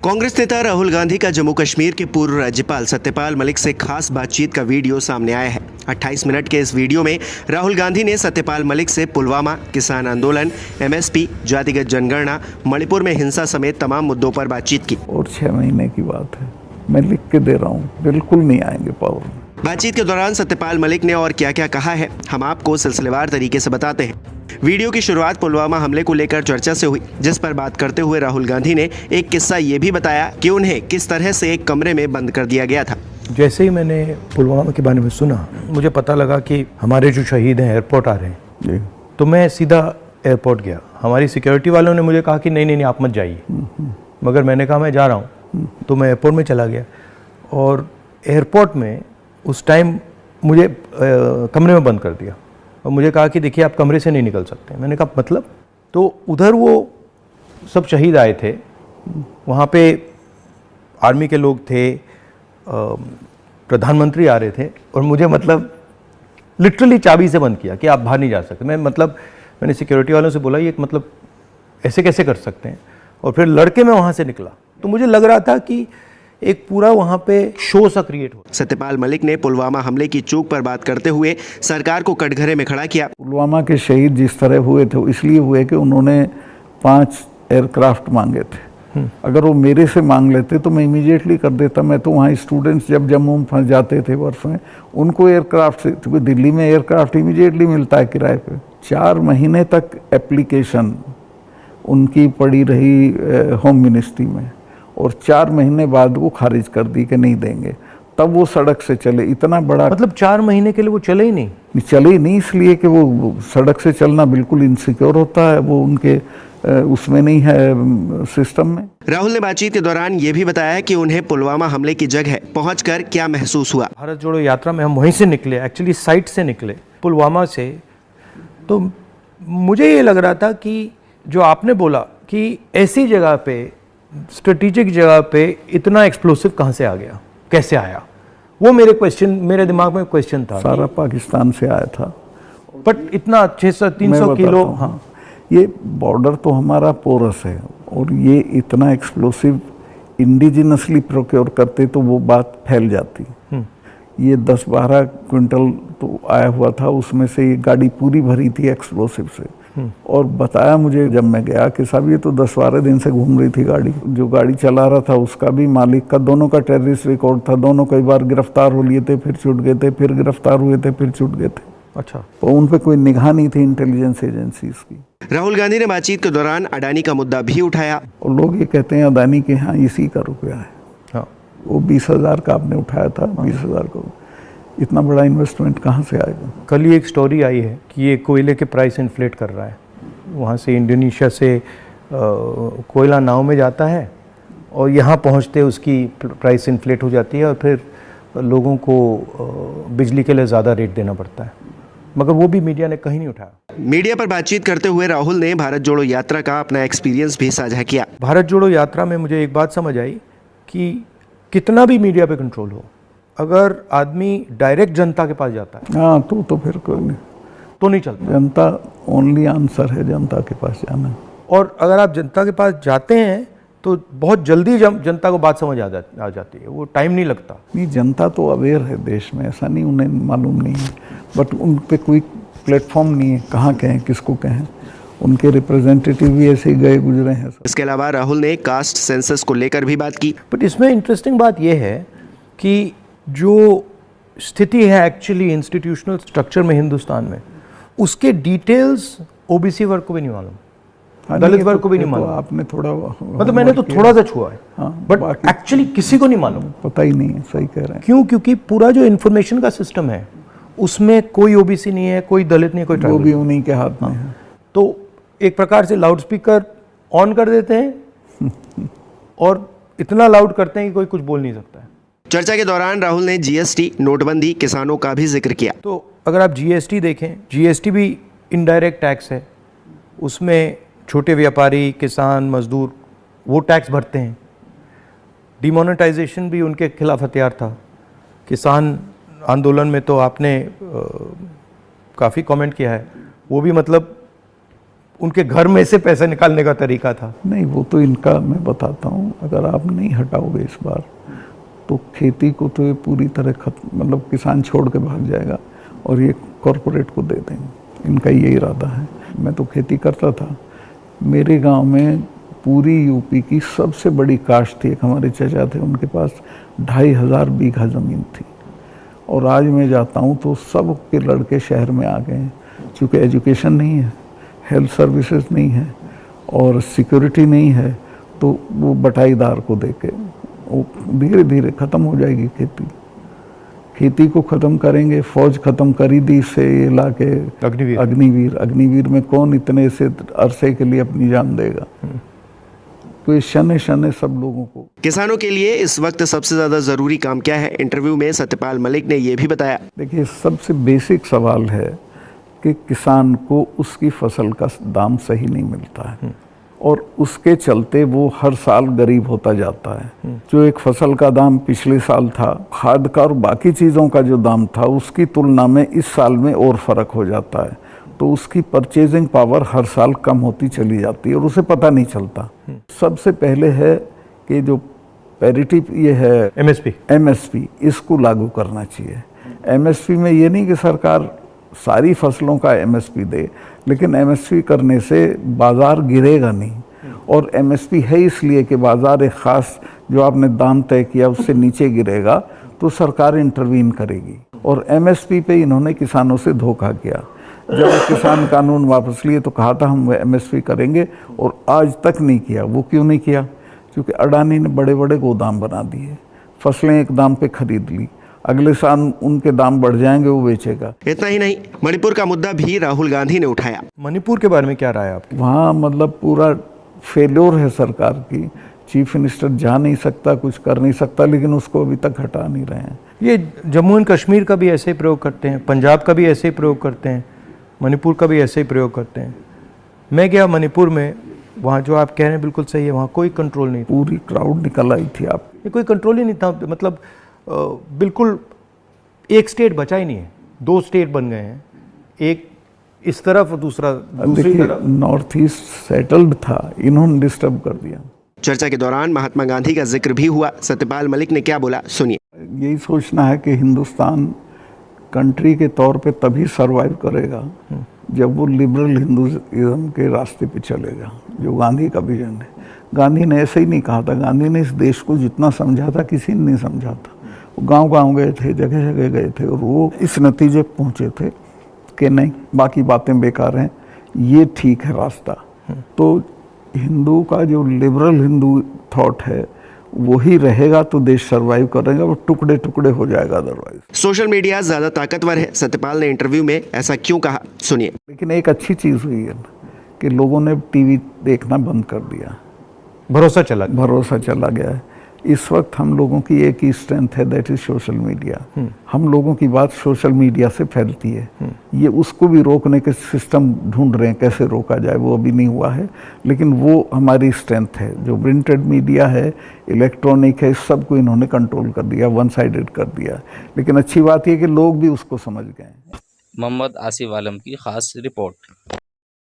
कांग्रेस नेता राहुल गांधी का जम्मू कश्मीर के पूर्व राज्यपाल सत्यपाल मलिक से खास बातचीत का वीडियो सामने आया है। 28 मिनट के इस वीडियो में राहुल गांधी ने सत्यपाल मलिक से पुलवामा, किसान आंदोलन, एमएसपी, जातिगत जनगणना, मणिपुर में हिंसा समेत तमाम मुद्दों पर बातचीत की। और 6 महीने की बात है, मैं लिख के दे रहा हूँ, बिल्कुल नहीं आएंगे पावर में। बातचीत के दौरान सत्यपाल मलिक ने और क्या क्या कहा है, हम आपको सिलसिलेवार तरीके से बताते हैं। वीडियो की शुरुआत पुलवामा हमले को लेकर चर्चा से हुई, जिस पर बात करते हुए राहुल गांधी ने एक किस्सा ये भी बताया कि उन्हें किस तरह से एक कमरे में बंद कर दिया गया था। जैसे ही मैंने पुलवामा के बारे में सुना, मुझे पता लगा कि हमारे जो शहीद हैं एयरपोर्ट आ रहे हैं, तो मैं सीधा एयरपोर्ट गया। हमारी सिक्योरिटी वालों ने मुझे कहा कि नहीं आप मत जाइए, मगर मैंने कहा मैं जा रहा हूँ, तो मैं एयरपोर्ट में चला गया। और एयरपोर्ट में उस टाइम मुझे कमरे में बंद कर दिया और मुझे कहा कि देखिए आप कमरे से नहीं निकल सकते। मैंने कहा मतलब? तो उधर वो सब शहीद आए थे, वहाँ पे आर्मी के लोग थे, प्रधानमंत्री आ रहे थे, और मुझे मतलब लिटरली चाबी से बंद किया कि आप बाहर नहीं जा सकते। मैंने सिक्योरिटी वालों से बोला ये मतलब ऐसे कैसे कर सकते हैं, और फिर लड़के मैं वहाँ से निकला। तो मुझे लग रहा था कि एक पूरा वहाँ पे शो सा क्रिएट हो। सत्यपाल मलिक ने पुलवामा हमले की चूक पर बात करते हुए सरकार को कटघरे में खड़ा किया। पुलवामा के शहीद जिस तरह हुए थे वो इसलिए हुए कि उन्होंने 5 एयरक्राफ्ट मांगे थे। अगर वो मेरे से मांग लेते तो मैं इमीडिएटली कर देता। मैं तो वहाँ स्टूडेंट्स जब जम्मू में फंस जाते थे बर्फ में, उनको एयरक्राफ्ट से, क्योंकि दिल्ली में एयरक्राफ्ट इमीडिएटली मिलता है किराए पे। 4 महीने तक एप्लीकेशन उनकी पड़ी रही होम मिनिस्ट्री में, और 4 महीने बाद वो खारिज कर दी कि नहीं देंगे। तब वो सड़क से चले। इतना बड़ा मतलब 4 महीने के लिए वो चले ही नहीं। चले ही नहीं, इसलिए कि वो सड़क से चलना बिल्कुल इनसिक्योर होता है, वो उनके उसमें नहीं है सिस्टम में। राहुल ने बातचीत के दौरान ये भी बताया कि उन्हें पुलवामा हमले की जगह पहुंचकर क्या महसूस हुआ। भारत जोड़ो यात्रा में हम वहीं से निकले, एक्चुअली साइट से निकले पुलवामा से। तो मुझे ये लग रहा था कि जो आपने बोला कि ऐसी जगह पे, स्ट्रेटेजिक जगह पे इतना एक्सप्लोसिव कहाँ से आ गया, कैसे आया, वो मेरे दिमाग में क्वेश्चन था। सारा पाकिस्तान से आया था, बट इतना 600-300 किलो। हाँ, ये बॉर्डर तो हमारा पोरस है, और ये इतना एक्सप्लोसिव इंडिजिनसली प्रोक्योर करते तो वो बात फैल जाती। ये 10-12 क्विंटल तो आया हुआ था, उसमें से ये गाड़ी पूरी भरी थी एक्सप्लोसिव से। और बताया मुझे जब मैं गया कि साहब ये तो 10-12 दिन से घूम रही थी गाड़ी। जो गाड़ी चला रहा था उसका भी, मालिक का, दोनों का टेररिस्ट रिकॉर्ड था। दोनों कई बार गिरफ्तार हो लिए थे, फिर छूट गए थे, फिर गिरफ्तार हुए थे, फिर छूट गए थे। अच्छा, तो उन पे कोई निगाह नहीं थी इंटेलिजेंस एजेंसीज की। राहुल गांधी ने बातचीत के दौरान अडानी का मुद्दा भी उठाया। और लोग ये कहते हैं अडानी के यहाँ इसी का रुपया है। हाँ, वो 20,000 का आपने उठाया था। 20,000 का इतना बड़ा इन्वेस्टमेंट कहाँ से आएगा? कल ही एक स्टोरी आई है कि ये कोयले के प्राइस इन्फ्लेट कर रहा है। वहाँ से इंडोनेशिया से कोयला नाव में जाता है और यहाँ पहुँचते उसकी प्राइस इन्फ्लेट हो जाती है, और फिर लोगों को बिजली के लिए ज़्यादा रेट देना पड़ता है, मगर वो भी मीडिया ने कहीं नहीं उठाया। मीडिया पर बातचीत करते हुए राहुल ने भारत जोड़ो यात्रा का अपना एक्सपीरियंस भी साझा किया। भारत जोड़ो यात्रा में मुझे एक बात समझ आई कि कितना भी मीडिया पे कंट्रोल हो, अगर आदमी डायरेक्ट जनता के पास जाता है, हाँ, तो फिर कोई नहीं, तो नहीं चलता। जनता ओनली आंसर है, जनता के पास जाना। और अगर आप जनता के पास जाते हैं तो बहुत जल्दी जनता को बात समझ आ जाती है, वो टाइम नहीं लगता। नहीं, जनता तो अवेयर है देश में, ऐसा नहीं उन्हें मालूम नहीं है, बट उन पे कोई प्लेटफॉर्म नहीं है, कहाँ कहें, किसको कहें। उनके रिप्रेजेंटेटिव भी ऐसे ही गए गुजरे हैं। इसके अलावा राहुल ने कास्ट सेंसस को लेकर भी बात की। बट इसमें इंटरेस्टिंग बात यह है कि जो स्थिति है एक्चुअली इंस्टीट्यूशनल स्ट्रक्चर में हिंदुस्तान में, उसके डिटेल्स ओबीसी वर्ग को भी नहीं मालूम, दलित वर्ग को भी नहीं मालूम। आपने थोड़ा, मतलब मैंने तो थोड़ा सा छुआ है, बट एक्चुअली किसी को नहीं मालूम। पता ही नहीं है, सही कह रहे हैं। क्यों? क्योंकि पूरा जो इन्फॉर्मेशन का सिस्टम है उसमें कोई ओबीसी नहीं है, कोई दलित नहीं, कोई ट्राइबल, वो भी उन्हीं के हाथ में है। तो एक प्रकार से लाउड स्पीकर ऑन कर देते हैं और इतना लाउड करते हैं कि कोई कुछ बोल नहीं सकता है। चर्चा के दौरान राहुल ने जीएसटी, नोटबंदी, किसानों का भी जिक्र किया। तो अगर आप जीएसटी देखें, जीएसटी भी इनडायरेक्ट टैक्स है, उसमें छोटे व्यापारी, किसान, मजदूर वो टैक्स भरते हैं। डिमोनेटाइजेशन भी उनके खिलाफ हथियार था। किसान आंदोलन में तो आपने काफ़ी कमेंट किया है, वो भी मतलब उनके घर में से पैसा निकालने का तरीका था। नहीं, वो तो इनका मैं बताता हूँ, अगर आप नहीं हटाओगे इस बार तो खेती को तो ये पूरी तरह खत्म, मतलब किसान छोड़ के भाग जाएगा और ये कॉरपोरेट को दे देंगे, इनका ये इरादा है। मैं तो खेती करता था, मेरे गांव में पूरी यूपी की सबसे बड़ी काश्त थी, एक हमारे चाचा थे, उनके पास 2500 बीघा ज़मीन थी। और आज मैं जाता हूँ तो सब के लड़के शहर में आ गए हैं, क्योंकि एजुकेशन नहीं है, हेल्थ सर्विसेज नहीं है और सिक्योरिटी नहीं है, तो वो बटाईदार को देके वो धीरे धीरे ख़त्म हो जाएगी खेती। खेती को ख़त्म करेंगे, फौज ख़त्म करी दी से ये ला के अग्निवीर में कौन इतने से अरसे के लिए अपनी जान देगा। तो ये शने शने सब लोगों को। किसानों के लिए इस वक्त सबसे ज्यादा जरूरी काम क्या है? इंटरव्यू में सत्यपाल मलिक ने यह भी बताया। देखिए, सबसे बेसिक सवाल है कि किसान को उसकी फसल का दाम सही नहीं मिलता है और उसके चलते वो हर साल गरीब होता जाता है। जो एक फसल का दाम पिछले साल था, खाद का और बाकी चीज़ों का जो दाम था, उसकी तुलना में इस साल में और फर्क हो जाता है, तो उसकी परचेजिंग पावर हर साल कम होती चली जाती है और उसे पता नहीं चलता। सबसे पहले है कि जो पैरिटी ये है एमएसपी, इसको लागू करना चाहिए। एमएसपी में ये नहीं कि सरकार सारी फसलों का एमएसपी दे, लेकिन एमएसपी करने से बाज़ार गिरेगा नहीं। और एमएसपी है इसलिए कि बाज़ार एक ख़ास जो आपने दाम तय किया उससे नीचे गिरेगा तो सरकार इंटरवीन करेगी। और एमएसपी पे इन्होंने किसानों से धोखा किया। जब किसान कानून वापस लिए तो कहा था हम एमएसपी करेंगे, और आज तक नहीं किया। वो क्यों नहीं किया? क्योंकि अडानी ने बड़े बड़े गोदाम बना दिए, फसलें एक दाम पे खरीद ली, अगले साल उनके दाम बढ़ जाएंगे, वो बेचेगा। इतना ही नहीं, मणिपुर का मुद्दा भी राहुल गांधी ने उठाया। मणिपुर के बारे में क्या राय है आपकी? वहाँ मतलब पूरा फेल्योर है सरकार की। चीफ मिनिस्टर जा नहीं सकता, कुछ कर नहीं सकता, लेकिन उसको अभी तक हटा नहीं रहे हैं। ये जम्मू एंड कश्मीर का भी ऐसे ही प्रयोग करते हैं, पंजाब का भी ऐसे ही प्रयोग करते हैं, मणिपुर का भी ऐसे ही प्रयोग करते हैं। मैं गया मणिपुर में, वहाँ जो आप कह रहे हैं बिल्कुल सही है, वहाँ कोई कंट्रोल नहीं था। पूरी क्राउड निकल आई थी। आप ये कोई कंट्रोल ही नहीं था, मतलब बिल्कुल एक स्टेट बचा ही नहीं है, 2 स्टेट बन गए हैं, एक इस तरफ और दूसरा दूसरी तरफ। नॉर्थ ईस्ट सेटल्ड था, इन्होंने डिस्टर्ब कर दिया। चर्चा के दौरान महात्मा गांधी का जिक्र भी हुआ। सत्यपाल मलिक ने क्या बोला, सुनिए। यही सोचना है कि हिंदुस्तान कंट्री के तौर पे तभी सरवाइव करेगा जब वो लिबरल हिंदुइज्म के रास्ते पे चलेगा, जो गांधी का विजन है। गांधी ने ऐसे ही नहीं कहा था, गांधी ने इस देश को जितना समझा था किसी ने नहीं समझा था। वो गांव-गांव गए थे, जगह जगह गए थे, और वो इस नतीजे पे पहुंचे थे कि नहीं, बाकी बातें बेकार हैं, ये ठीक है रास्ता। तो हिंदू का जो लिबरल हिंदू थॉट है वही रहेगा तो देश सरवाइव करेगा, वो टुकड़े टुकड़े हो जाएगा अदरवाइज। सोशल मीडिया ज्यादा ताकतवर है, सत्यपाल ने इंटरव्यू में ऐसा क्यों कहा, सुनिए। लेकिन एक अच्छी चीज़ हुई है कि लोगों ने टीवी देखना बंद कर दिया, भरोसा चला गया है। इस वक्त हम लोगों की एक ही स्ट्रेंथ है, दैट इज सोशल मीडिया। हम लोगों की बात सोशल मीडिया से फैलती है। ये उसको भी रोकने के सिस्टम ढूंढ रहे हैं, कैसे रोका जाए, वो अभी नहीं हुआ है, लेकिन वो हमारी स्ट्रेंथ है। जो प्रिंटेड मीडिया है, इलेक्ट्रॉनिक है, सबको इन्होंने कंट्रोल कर दिया, वन साइडेड कर दिया। लेकिन अच्छी बात यह कि लोग भी उसको समझ गए। मोहम्मद आसिफ आलम की खास रिपोर्ट।